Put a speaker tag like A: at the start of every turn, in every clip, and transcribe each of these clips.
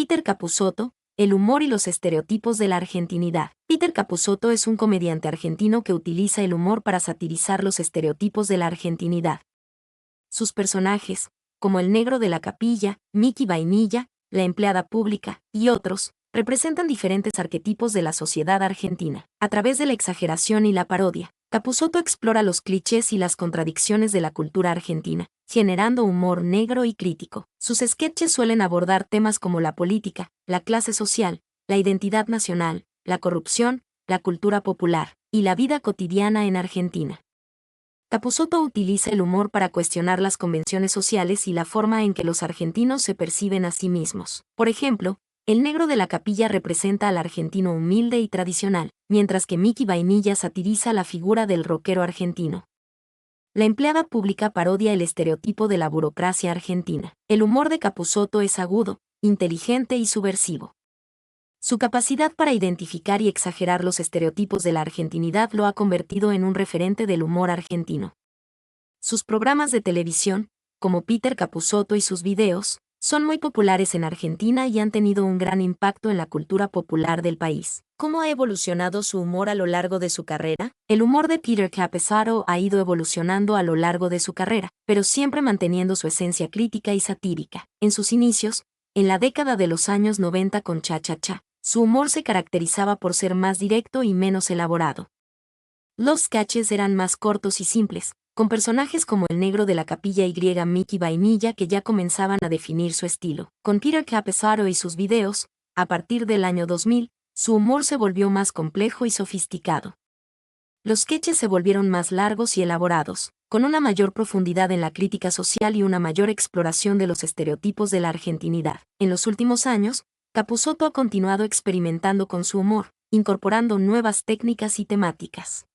A: Peter Capusotto, el humor y los estereotipos de la argentinidad. Peter Capusotto es un comediante argentino que utiliza el humor para satirizar los estereotipos de la argentinidad. Sus personajes, como el negro de la capilla, Mickey Vainilla, la empleada pública, y otros, representan diferentes arquetipos de la sociedad argentina. A través de la exageración y la parodia, Capusotto explora los clichés y las contradicciones de la cultura argentina, generando humor negro y crítico. Sus sketches suelen abordar temas como la política, la clase social, la identidad nacional, la corrupción, la cultura popular, y la vida cotidiana en Argentina. Capusotto utiliza el humor para cuestionar las convenciones sociales y la forma en que los argentinos se perciben a sí mismos. Por ejemplo, el negro de la capilla representa al argentino humilde y tradicional, mientras que Mickey Vainilla satiriza la figura del rockero argentino. La empleada pública parodia el estereotipo de la burocracia argentina. El humor de Capusotto es agudo, inteligente y subversivo. Su capacidad para identificar y exagerar los estereotipos de la argentinidad lo ha convertido en un referente del humor argentino. Sus programas de televisión, como Peter Capusotto y sus videos, son muy populares en Argentina y han tenido un gran impacto en la cultura popular del país. ¿Cómo ha evolucionado su humor a lo largo de su carrera? El humor de Peter Capusotto ha ido evolucionando a lo largo de su carrera, pero siempre manteniendo su esencia crítica y satírica. En sus inicios, en la década de los años 90 con Cha Cha Cha, su humor se caracterizaba por ser más directo y menos elaborado. Los sketches eran más cortos y simples, con personajes como el negro de la capilla y Mickey Vainilla que ya comenzaban a definir su estilo. Con Peter Capusotto y sus videos, a partir del año 2000, su humor se volvió más complejo y sofisticado. Los sketches se volvieron más largos y elaborados, con una mayor profundidad en la crítica social y una mayor exploración de los estereotipos de la argentinidad. En los últimos años, Capusotto ha continuado experimentando con su humor, incorporando nuevas técnicas y temáticas.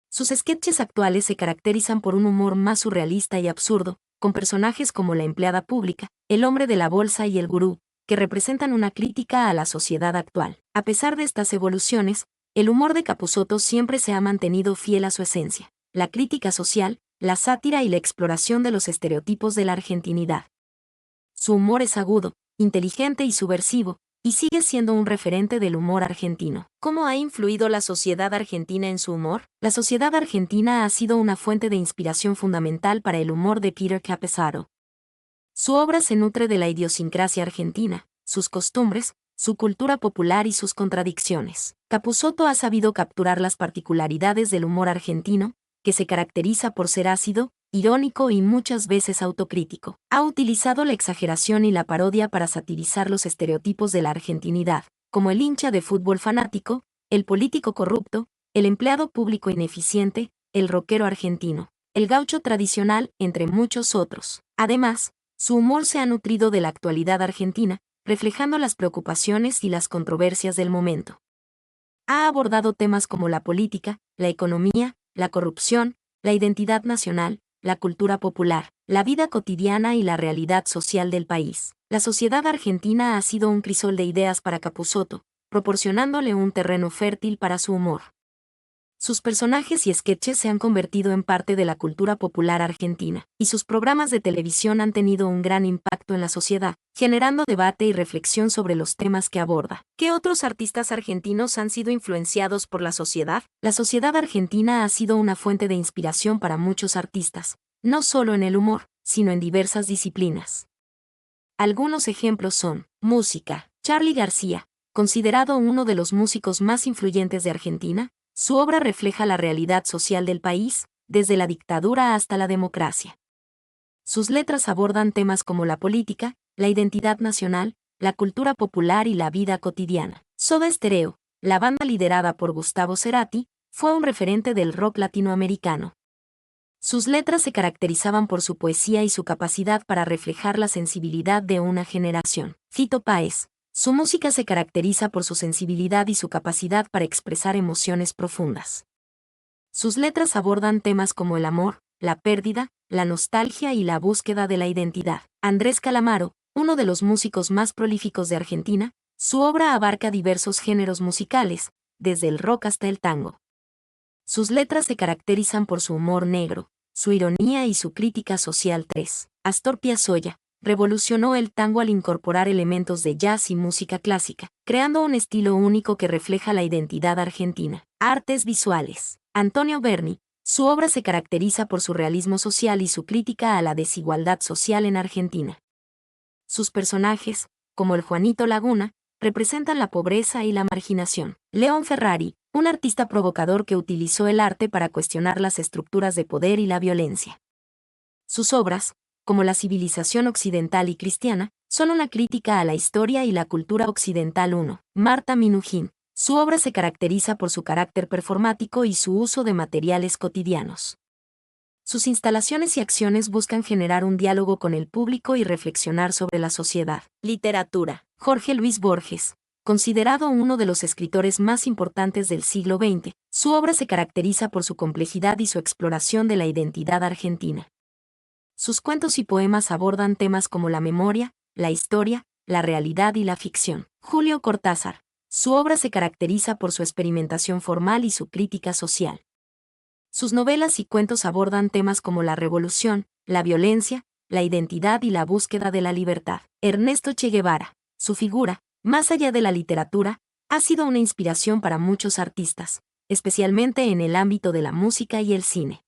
A: Sus sketches actuales se caracterizan por un humor más surrealista y absurdo, con personajes como la empleada pública, el hombre de la bolsa y el gurú, que representan una crítica a la sociedad actual. A pesar de estas evoluciones, el humor de Capusotto siempre se ha mantenido fiel a su esencia, la crítica social, la sátira y la exploración de los estereotipos de la argentinidad. Su humor es agudo, inteligente y subversivo, y sigue siendo un referente del humor argentino. ¿Cómo ha influido la sociedad argentina en su humor? La sociedad argentina ha sido una fuente de inspiración fundamental para el humor de Peter Capusotto. Su obra se nutre de la idiosincrasia argentina, sus costumbres, su cultura popular y sus contradicciones. Capusotto ha sabido capturar las particularidades del humor argentino, que se caracteriza por ser ácido, irónico y muchas veces autocrítico. Ha utilizado la exageración y la parodia para satirizar los estereotipos de la argentinidad, como el hincha de fútbol fanático, el político corrupto, el empleado público ineficiente, el rockero argentino, el gaucho tradicional, entre muchos otros. Además, su humor se ha nutrido de la actualidad argentina, reflejando las preocupaciones y las controversias del momento. Ha abordado temas como la política, la economía, la corrupción, la identidad nacional, la cultura popular, la vida cotidiana y la realidad social del país. La sociedad argentina ha sido un crisol de ideas para Capusotto, proporcionándole un terreno fértil para su humor. Sus personajes y sketches se han convertido en parte de la cultura popular argentina, y sus programas de televisión han tenido un gran impacto en la sociedad, generando debate y reflexión sobre los temas que aborda. ¿Qué otros artistas argentinos han sido influenciados por la sociedad? La sociedad argentina ha sido una fuente de inspiración para muchos artistas, no solo en el humor, sino en diversas disciplinas. Algunos ejemplos son: música. Charly García, considerado uno de los músicos más influyentes de Argentina, su obra refleja la realidad social del país, desde la dictadura hasta la democracia. Sus letras abordan temas como la política, la identidad nacional, la cultura popular y la vida cotidiana. Soda Stereo, la banda liderada por Gustavo Cerati, fue un referente del rock latinoamericano. Sus letras se caracterizaban por su poesía y su capacidad para reflejar la sensibilidad de una generación. Fito Páez, su música se caracteriza por su sensibilidad y su capacidad para expresar emociones profundas. Sus letras abordan temas como el amor, la pérdida, la nostalgia y la búsqueda de la identidad. Andrés Calamaro, uno de los músicos más prolíficos de Argentina, su obra abarca diversos géneros musicales, desde el rock hasta el tango. Sus letras se caracterizan por su humor negro, su ironía y su crítica social. 3. Astor Piazzolla, revolucionó el tango al incorporar elementos de jazz y música clásica, creando un estilo único que refleja la identidad argentina. Artes visuales. Antonio Berni. Su obra se caracteriza por su realismo social y su crítica a la desigualdad social en Argentina. Sus personajes, como el Juanito Laguna, representan la pobreza y la marginación. León Ferrari, un artista provocador que utilizó el arte para cuestionar las estructuras de poder y la violencia. Sus obras, como la civilización occidental y cristiana, son una crítica a la historia y la cultura occidental. 1. Marta Minujín. Su obra se caracteriza por su carácter performático y su uso de materiales cotidianos. Sus instalaciones y acciones buscan generar un diálogo con el público y reflexionar sobre la sociedad. Literatura. Jorge Luis Borges. Considerado uno de los escritores más importantes del siglo XX, su obra se caracteriza por su complejidad y su exploración de la identidad argentina. Sus cuentos y poemas abordan temas como la memoria, la historia, la realidad y la ficción. Julio Cortázar. Su obra se caracteriza por su experimentación formal y su crítica social. Sus novelas y cuentos abordan temas como la revolución, la violencia, la identidad y la búsqueda de la libertad. Ernesto Che Guevara. Su figura, más allá de la literatura, ha sido una inspiración para muchos artistas, especialmente en el ámbito de la música y el cine.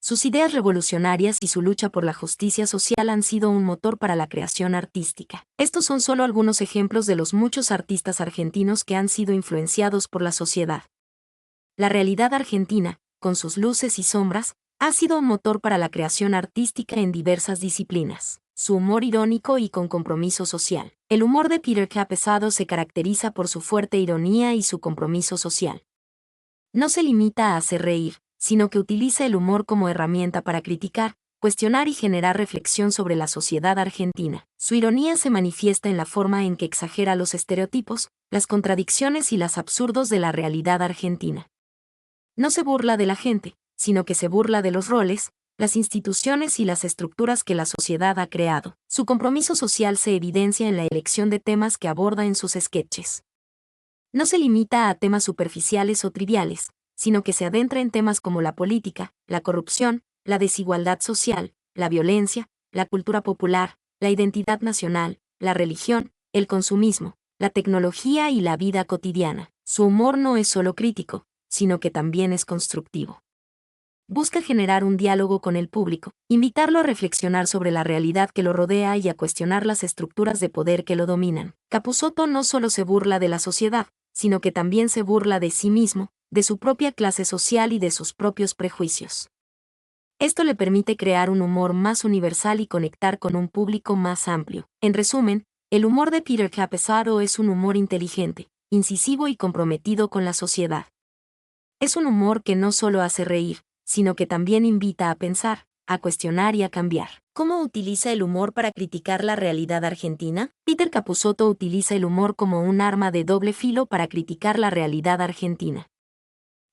A: Sus ideas revolucionarias y su lucha por la justicia social han sido un motor para la creación artística. Estos son solo algunos ejemplos de los muchos artistas argentinos que han sido influenciados por la sociedad. La realidad argentina, con sus luces y sombras, ha sido un motor para la creación artística en diversas disciplinas. Su humor irónico y con compromiso social. El humor de Peter Capezado se caracteriza por su fuerte ironía y su compromiso social. No se limita a hacer reír, sino que utiliza el humor como herramienta para criticar, cuestionar y generar reflexión sobre la sociedad argentina. Su ironía se manifiesta en la forma en que exagera los estereotipos, las contradicciones y los absurdos de la realidad argentina. No se burla de la gente, sino que se burla de los roles, las instituciones y las estructuras que la sociedad ha creado. Su compromiso social se evidencia en la elección de temas que aborda en sus sketches. No se limita a temas superficiales o triviales, sino que se adentra en temas como la política, la corrupción, la desigualdad social, la violencia, la cultura popular, la identidad nacional, la religión, el consumismo, la tecnología y la vida cotidiana. Su humor no es solo crítico, sino que también es constructivo. Busca generar un diálogo con el público, invitarlo a reflexionar sobre la realidad que lo rodea y a cuestionar las estructuras de poder que lo dominan. Capusotto no solo se burla de la sociedad, sino que también se burla de sí mismo, de su propia clase social y de sus propios prejuicios. Esto le permite crear un humor más universal y conectar con un público más amplio. En resumen, el humor de Peter Capezado es un humor inteligente, incisivo y comprometido con la sociedad. Es un humor que no solo hace reír, sino que también invita a pensar, a cuestionar y a cambiar. ¿Cómo utiliza el humor para criticar la realidad argentina? Peter Capusotto utiliza el humor como un arma de doble filo para criticar la realidad argentina.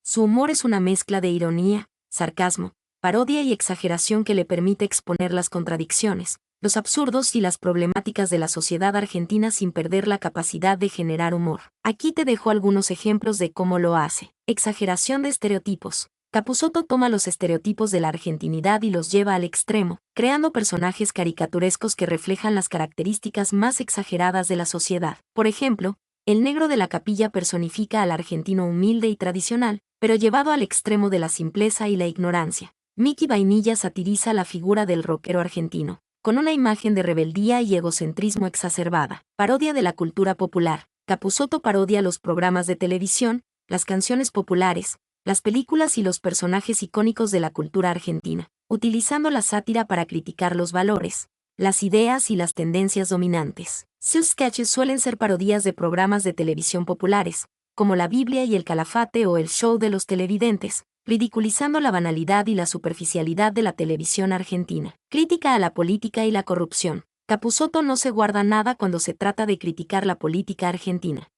A: Su humor es una mezcla de ironía, sarcasmo, parodia y exageración que le permite exponer las contradicciones, los absurdos y las problemáticas de la sociedad argentina sin perder la capacidad de generar humor. Aquí te dejo algunos ejemplos de cómo lo hace. Exageración de estereotipos. Capusotto toma los estereotipos de la argentinidad y los lleva al extremo, creando personajes caricaturescos que reflejan las características más exageradas de la sociedad. Por ejemplo, el negro de la capilla personifica al argentino humilde y tradicional, pero llevado al extremo de la simpleza y la ignorancia. Mickey Vainilla satiriza la figura del rockero argentino, con una imagen de rebeldía y egocentrismo exacerbada. Parodia de la cultura popular. Capusotto parodia los programas de televisión, las canciones populares, las películas y los personajes icónicos de la cultura argentina, utilizando la sátira para criticar los valores, las ideas y las tendencias dominantes. Sus sketches suelen ser parodias de programas de televisión populares, como La Biblia y el Calafate o El Show de los Televidentes, ridiculizando la banalidad y la superficialidad de la televisión argentina. Crítica a la política y la corrupción. Capusotto no se guarda nada cuando se trata de criticar la política argentina.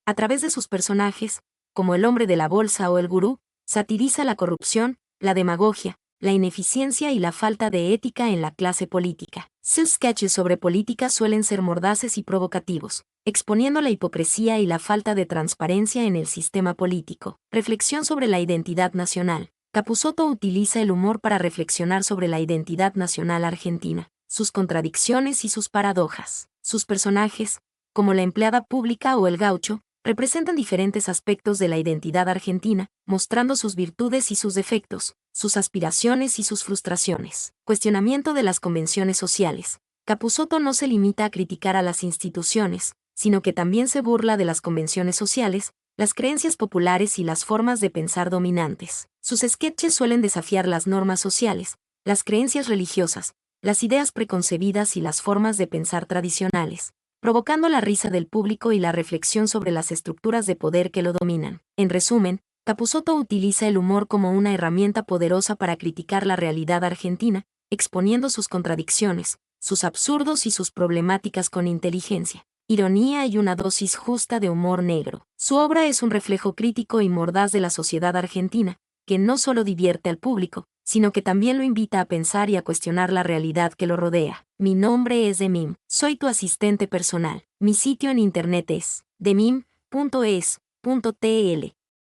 A: A través de sus personajes, como el hombre de la bolsa o el gurú, satiriza la corrupción, la demagogia, la ineficiencia y la falta de ética en la clase política. Sus sketches sobre política suelen ser mordaces y provocativos, exponiendo la hipocresía y la falta de transparencia en el sistema político. Reflexión sobre la identidad nacional. Capusotto utiliza el humor para reflexionar sobre la identidad nacional argentina. sus contradicciones y sus paradojas. Sus personajes, como la empleada pública o el gaucho, representan diferentes aspectos de la identidad argentina, mostrando sus virtudes y sus defectos, sus aspiraciones y sus frustraciones. Cuestionamiento de las convenciones sociales. Capusotto no se limita a criticar a las instituciones, sino que también se burla de las convenciones sociales, las creencias populares y las formas de pensar dominantes. Sus sketches suelen desafiar las normas sociales, las creencias religiosas, las ideas preconcebidas y las formas de pensar tradicionales, provocando la risa del público y la reflexión sobre las estructuras de poder que lo dominan. En resumen, Capusotto utiliza el humor como una herramienta poderosa para criticar la realidad argentina, exponiendo sus contradicciones, sus absurdos y sus problemáticas con inteligencia, ironía y una dosis justa de humor negro. Su obra es un reflejo crítico y mordaz de la sociedad argentina, que no solo divierte al público, sino que también lo invita a pensar y a cuestionar la realidad que lo rodea. Mi nombre es Demim, soy tu asistente personal. Mi sitio en internet es demim.es.tl.